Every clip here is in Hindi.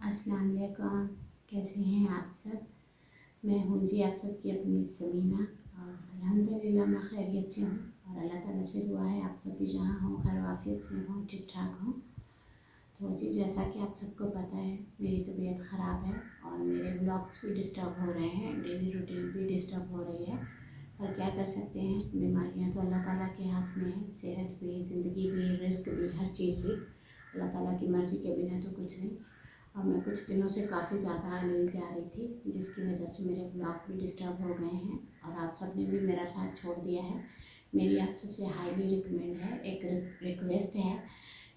अस्सलाम वालेकुम। कैसे हैं आप सब? मैं हूँ जी आप सबकी अपनी समीना और अल्हम्दुलिल्लाह मैं खैरियत से हूँ और अल्लाह ताला से दुआ है आप सब भी जहाँ हों खैर आफियत से हों, ठीक ठाक हों। तो जी जैसा कि आप सबको पता है मेरी तबीयत ख़राब है और मेरे व्लॉग्स भी डिस्टर्ब हो रहे हैं, डेली रूटीन भी डिस्टर्ब हो रही है। पर क्या कर सकते हैं, बीमारियाँ तो अल्लाह ताला के हाथ में है। सेहत भी, ज़िंदगी भी, रिस्क भी, हर चीज़ भी अल्लाह ताला की मर्ज़ी के बिना तो कुछ नहीं। और मैं कुछ दिनों से काफ़ी ज़्यादा नींद जा रही थी, जिसकी वजह से मेरे ब्लॉग भी डिस्टर्ब हो गए हैं और आप सब ने भी मेरा साथ छोड़ दिया है। मेरी आप सबसे हाईली रिकमेंड है, एक रिक्वेस्ट है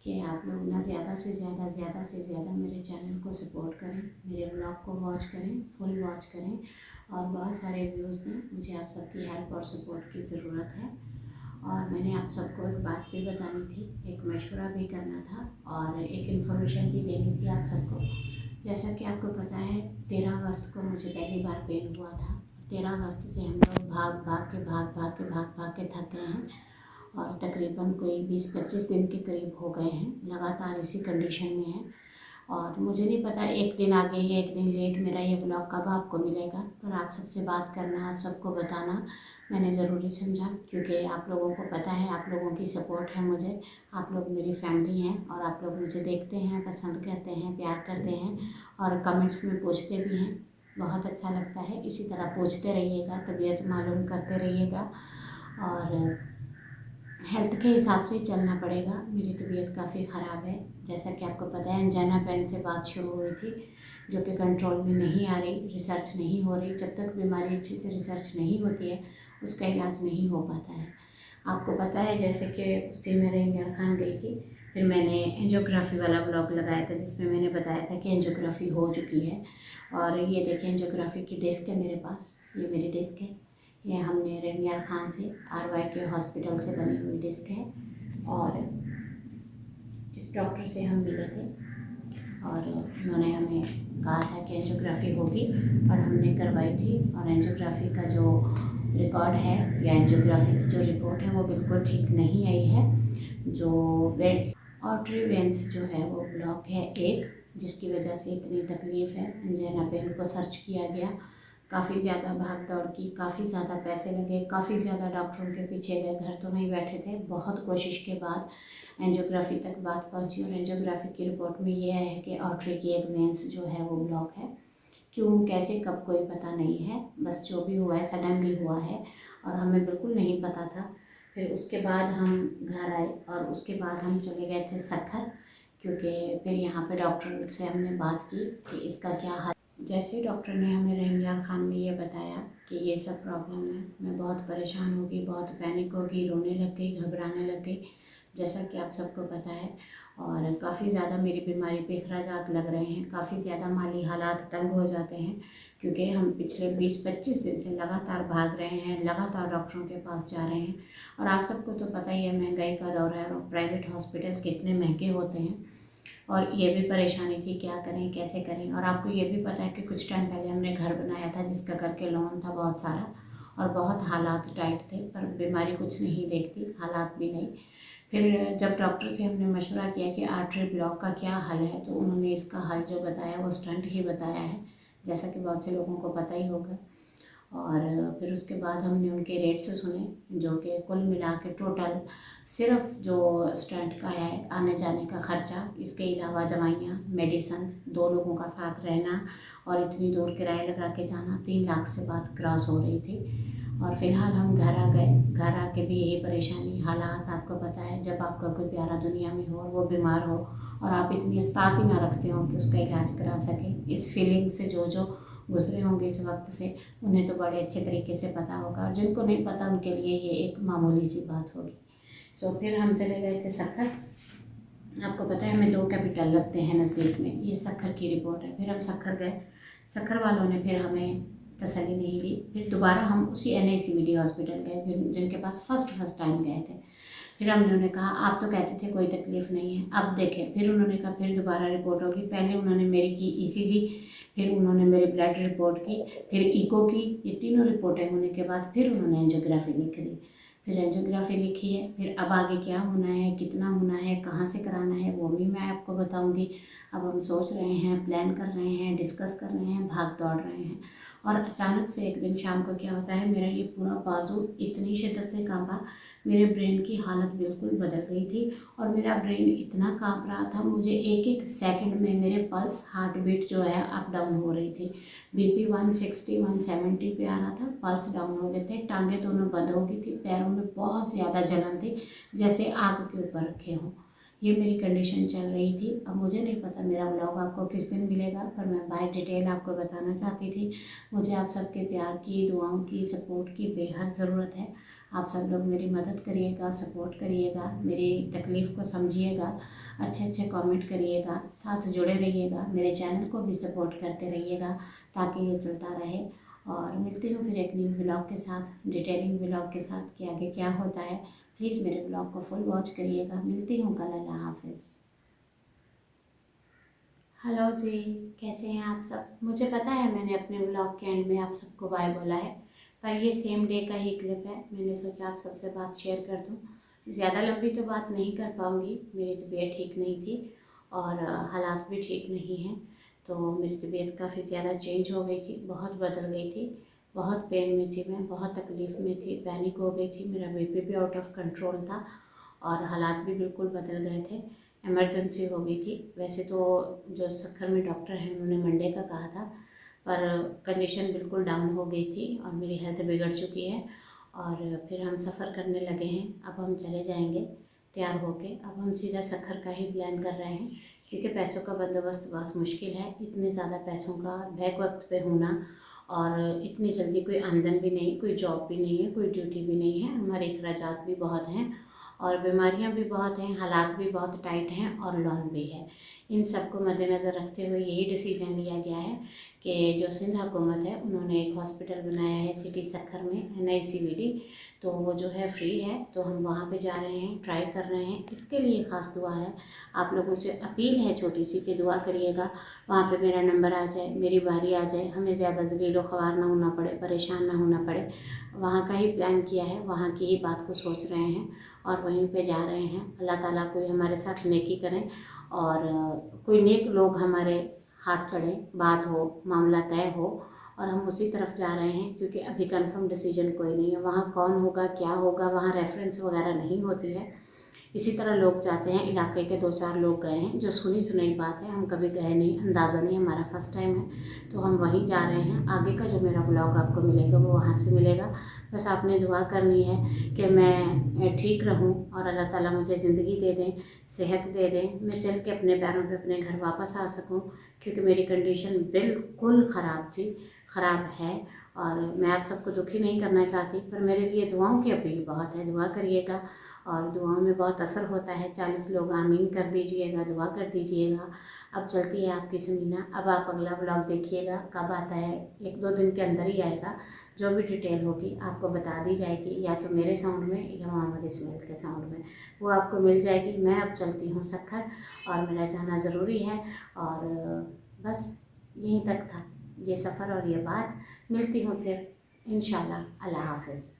कि आप लोग ना ज़्यादा से ज़्यादा मेरे चैनल को सपोर्ट करें, मेरे ब्लॉग को वॉच करें, फुल वॉच करें और बहुत सारे व्यूज़ दें। मुझे आप सबकी हेल्प और सपोर्ट की ज़रूरत है। और मैंने आप सबको एक बात भी बतानी थी, एक मशवरा भी करना था और एक इन्फॉर्मेशन भी देनी थी आप सबको। जैसा कि आपको पता है 13 अगस्त को मुझे पहली बार पेन हुआ था। 13 अगस्त से हम लोग भाग के थक गए हैं और तकरीबन कोई 20-25 दिन के करीब हो गए हैं, लगातार इसी कंडीशन में है। और मुझे नहीं पता एक दिन आगे या एक दिन लेट मेरा ये व्लॉग कब आपको मिलेगा, पर आप सबसे बात करना, आप सबको बताना मैंने ज़रूरी समझा, क्योंकि आप लोगों को पता है, आप लोगों की सपोर्ट है मुझे, आप लोग मेरी फैमिली हैं और आप लोग मुझे देखते हैं, पसंद करते हैं, प्यार करते हैं और कमेंट्स में पूछते भी हैं। बहुत अच्छा लगता है, इसी तरह पूछते रहिएगा, तबीयत मालूम करते रहिएगा और हेल्थ के हिसाब से ही चलना पड़ेगा। मेरी तबीयत काफ़ी ख़राब है, जैसा कि आपको पता है अंजाना पेन से बात शुरू हुई थी, जो कि कंट्रोल में नहीं आ रही, रिसर्च नहीं हो रही। जब तक बीमारी अच्छी से रिसर्च नहीं होती है उसका इलाज नहीं हो पाता है। आपको पता है जैसे कि उस दिन मैं रेंजर खान गई थी, फिर मैंने एंजियोग्राफी वाला व्लॉग लगाया था जिसमें मैंने बताया था कि एंजियोग्राफी हो चुकी है। और ये देखिए एंजियोग्राफी की डेस्क है मेरे पास, ये मेरी डेस्क है। ये हमने रेंजर खान से RY के हॉस्पिटल से बनी हुई डेस्क है और इस डॉक्टर से हम मिले थे और उन्होंने हमें कहा था कि एंजियोग्राफी होगी और हमने करवाई थी। और एंजियोग्राफी का जो रिकॉर्ड है या एंजियोग्राफी की जो रिपोर्ट है वो बिल्कुल ठीक नहीं आई है। जो आर्टरी वेंस जो है वो ब्लॉक है एक, जिसकी वजह से इतनी तकलीफ़ है। अंजना पेन को सर्च किया गया, काफ़ी ज़्यादा भाग दौड़ की, काफ़ी ज़्यादा पैसे लगे, काफ़ी ज़्यादा डॉक्टरों के पीछे गए, घर तो नहीं बैठे थे। बहुत कोशिश के बाद एंजियोग्राफी तक बात पहुंची और एंजियोग्राफी की रिपोर्ट में ये है कि आर्टरी की एक वेंस जो है वो ब्लॉक है। क्यों, कैसे, कब, कोई पता नहीं है, बस जो भी हुआ है सडनली हुआ है और हमें बिल्कुल नहीं पता था। फिर उसके बाद हम घर आए और उसके बाद हम चले गए थे सखर, क्योंकि फिर यहाँ पे डॉक्टर से हमने बात की कि इसका क्या हल। जैसे ही डॉक्टर ने हमें रहीमयार खान में ये बताया कि ये सब प्रॉब्लम है, मैं बहुत परेशान हो गई, बहुत पैनिक हो गई, रोने लग गई, घबराने लग गई, जैसा कि आप सबको पता है। और काफ़ी ज़्यादा मेरी बीमारी पे अखराजात लग रहे हैं, काफ़ी ज़्यादा माली हालात तंग हो जाते हैं, क्योंकि हम पिछले 20-25 दिन से लगातार भाग रहे हैं, लगातार डॉक्टरों के पास जा रहे हैं। और आप सबको तो पता ही है महंगाई का दौर है और प्राइवेट हॉस्पिटल कितने महंगे होते हैं। और ये भी परेशानी थी क्या करें, कैसे करें। और आपको ये भी पता है कि कुछ टाइम पहले हमने घर बनाया था जिसका करके लोन था बहुत सारा और बहुत हालात टाइट थे, पर बीमारी कुछ नहीं देखती, हालात भी नहीं। फिर जब डॉक्टर से हमने मशवरा किया कि आर्टरी ब्लॉक का क्या हल है, तो उन्होंने इसका हल जो बताया वो स्टंट ही बताया है, जैसा कि बहुत से लोगों को पता ही होगा। और फिर उसके बाद हमने उनके रेट्स सुने, जो कि कुल मिला के टोटल सिर्फ जो स्टंट का है, आने जाने का ख़र्चा, इसके अलावा दवाइयाँ, मेडिसन्स, 2 लोगों का साथ रहना और इतनी दूर किराया लगा के जाना, 3 लाख से बात क्रॉस हो रही थी। और फिलहाल हम घर आ गए। घर आके भी यही परेशानी, हालात आपको पता है, जब आपका कोई प्यारा दुनिया में हो और वो बीमार हो और आप इतनी इस्तात ही ना रखते हो कि उसका इलाज करा सकें। इस फीलिंग से जो गुजरे होंगे इस वक्त से, उन्हें तो बड़े अच्छे तरीके से पता होगा और जिनको नहीं पता उनके लिए ये एक मामूली सी बात होगी। सो फिर हम चले गए थे सखर। आपको पता है हमें 2 कैपिटल लगते हैं नज़दीक में, ये सखर की रिपोर्ट है। फिर हम सखर गए, सखर वालों ने फिर हमें तसल्ली नहीं दी। फिर दोबारा हम उसी NICVD हॉस्पिटल गए जिनके पास फर्स्ट टाइम गए थे। फिर हमने उन्हें कहा आप तो कहते थे कोई तकलीफ़ नहीं है, अब देखें। फिर उन्होंने कहा फिर दोबारा रिपोर्ट होगी। पहले उन्होंने मेरी की ECG, फिर उन्होंने मेरी ब्लड रिपोर्ट की, फिर इको की। ये तीनों रिपोर्टें होने के बाद फिर उन्होंने एंजियोग्राफी लिख दी। फिर एंजियोग्राफी लिखी है, फिर अब आगे क्या होना है, कितना होना है, कहाँ से कराना है, वो भी मैं आपको बताऊंगी। अब हम सोच रहे हैं, प्लान कर रहे हैं, डिस्कस कर रहे हैं, भाग दौड़ रहे हैं। और अचानक से एक दिन शाम को क्या होता है, मेरा ये पूरा बाजू इतनी शिद्दत से कांपा, मेरे ब्रेन की हालत बिल्कुल बदल गई थी। और मेरा ब्रेन इतना कांप रहा था, मुझे एक एक सेकंड में मेरे पल्स, हार्ट बीट जो है अप डाउन हो रही थी। बीपी 160 170 पे आ रहा था, पल्स डाउन हो गए थे, टांगे दोनों बंद हो गई थी, पैरों में बहुत ज़्यादा जलन थी, जैसे आग के ऊपर रखे हों। ये मेरी कंडीशन चल रही थी। अब मुझे नहीं पता मेरा व्लॉग आपको किस दिन मिलेगा, पर मैं बाय डिटेल आपको बताना चाहती थी। मुझे आप सबके प्यार की, दुआओं की, सपोर्ट की बेहद ज़रूरत है। आप सब लोग मेरी मदद करिएगा, सपोर्ट करिएगा, मेरी तकलीफ़ को समझिएगा, अच्छे अच्छे कमेंट करिएगा, साथ जुड़े रहिएगा, मेरे चैनल को भी सपोर्ट करते रहिएगा ताकि ये चलता रहे। और मिलती हूँ फिर एक न्यू व्लॉग के साथ, डिटेलिंग व्लॉग के साथ कि आगे क्या होता है। प्लीज़ मेरे ब्लॉग को फुल वॉच करिएगा। मिलती हूँ कल। अल्लाह हाफिज़। हेलो जी, कैसे हैं आप सब? मुझे पता है मैंने अपने ब्लॉग के एंड में आप सबको बाय बोला है, पर ये सेम डे का ही क्लिप है। मैंने सोचा आप सबसे बात शेयर कर दूँ। ज़्यादा लंबी तो बात नहीं कर पाऊँगी, मेरी तबीयत ठीक नहीं थी और हालात भी ठीक नहीं हैं। तो मेरी तबीयत काफ़ी ज़्यादा चेंज हो गई थी, बहुत बदल गई थी, बहुत पेन में थी मैं, बहुत तकलीफ़ में थी, पैनिक हो गई थी, मेरा बीपी भी आउट ऑफ कंट्रोल था और हालात भी बिल्कुल बदल गए थे। इमरजेंसी हो गई थी। वैसे तो जो सक्खर में डॉक्टर हैं उन्होंने मंडे का कहा था, पर कंडीशन बिल्कुल डाउन हो गई थी और मेरी हेल्थ बिगड़ चुकी है। और फिर हम सफ़र करने लगे हैं। अब हम चले जाएंगे तैयार होके। अब हम सीधा सक्खर का ही प्लान कर रहे हैं, क्योंकि पैसों का बंदोबस्त बहुत मुश्किल है। इतने ज़्यादा पैसों का बैक वक्त पे होना और इतनी जल्दी कोई आमदन भी नहीं, कोई जॉब भी नहीं है, कोई ड्यूटी भी नहीं है, हमारे अखराजात भी बहुत हैं और बीमारियां भी बहुत हैं, हालात भी बहुत टाइट हैं और लोन भी है। इन सब को मद्देनज़र रखते हुए यही डिसीजन लिया गया है कि जो सिंध हुकूमत है उन्होंने एक हॉस्पिटल बनाया है सिटी सक्खर में, NICVD। तो वो जो है फ्री है, तो हम वहाँ पे जा रहे हैं, ट्राई कर रहे हैं। इसके लिए ख़ास दुआ है, आप लोगों से अपील है छोटी सी कि दुआ करिएगा, वहाँ पे मेरा नंबर आ जाए, मेरी बारी आ जाए, हमें ज़्यादा ज़लील ख्वार ना होना पड़े, परेशान ना होना पड़े। वहाँ का ही प्लान किया है, वहाँ की ही बात को सोच रहे हैं और वहीं पे जा रहे हैं। अल्लाह ताला कोई हमारे साथ नेकी करें और कोई नेक लोग हमारे हाथ चढ़ें, बात हो, मामला तय हो और हम उसी तरफ जा रहे हैं। क्योंकि अभी कंफर्म डिसीजन कोई नहीं है, वहाँ कौन होगा, क्या होगा, वहाँ रेफरेंस वगैरह नहीं होती है। इसी तरह लोग जाते हैं, इलाके के 2-4 लोग गए हैं, जो सुनी सुनाई बात है, हम कभी गए नहीं, अंदाज़ा नहीं, हमारा फर्स्ट टाइम है, तो हम वहीं जा रहे हैं। आगे का जो मेरा व्लॉग आपको मिलेगा वो वहाँ से मिलेगा। बस आपने दुआ करनी है कि मैं ठीक रहूं और अल्लाह ताला मुझे ज़िंदगी दे दें, सेहत दे दें, मैं चल के अपने पैरों पे अपने घर वापस आ सकूं। क्योंकि मेरी कंडीशन बिल्कुल ख़राब थी, ख़राब है और मैं आप सबको दुखी नहीं करना चाहती, पर मेरे लिए दुआओं की अपील बहुत है। दुआ करिएगा और दुआओं में बहुत असर होता है। 40 लोग आमीन कर दीजिएगा, दुआ कर दीजिएगा। अब चलती है आपकी समीना। अब आप अगला ब्लॉग देखिएगा, कब आता है, 1-2 दिन के अंदर ही आएगा। जो भी डिटेल होगी आपको बता दी जाएगी, या तो मेरे साउंड में या मोहम्मद इस्माइल के साउंड में, वो आपको मिल जाएगी। मैं अब चलती हूँ सक्खर और मेरा जाना ज़रूरी है और बस यहीं तक था ये सफ़र और ये बात। मिलती हूँ फिर इंशाल्लाह। अल्लाह हाफ़िज़।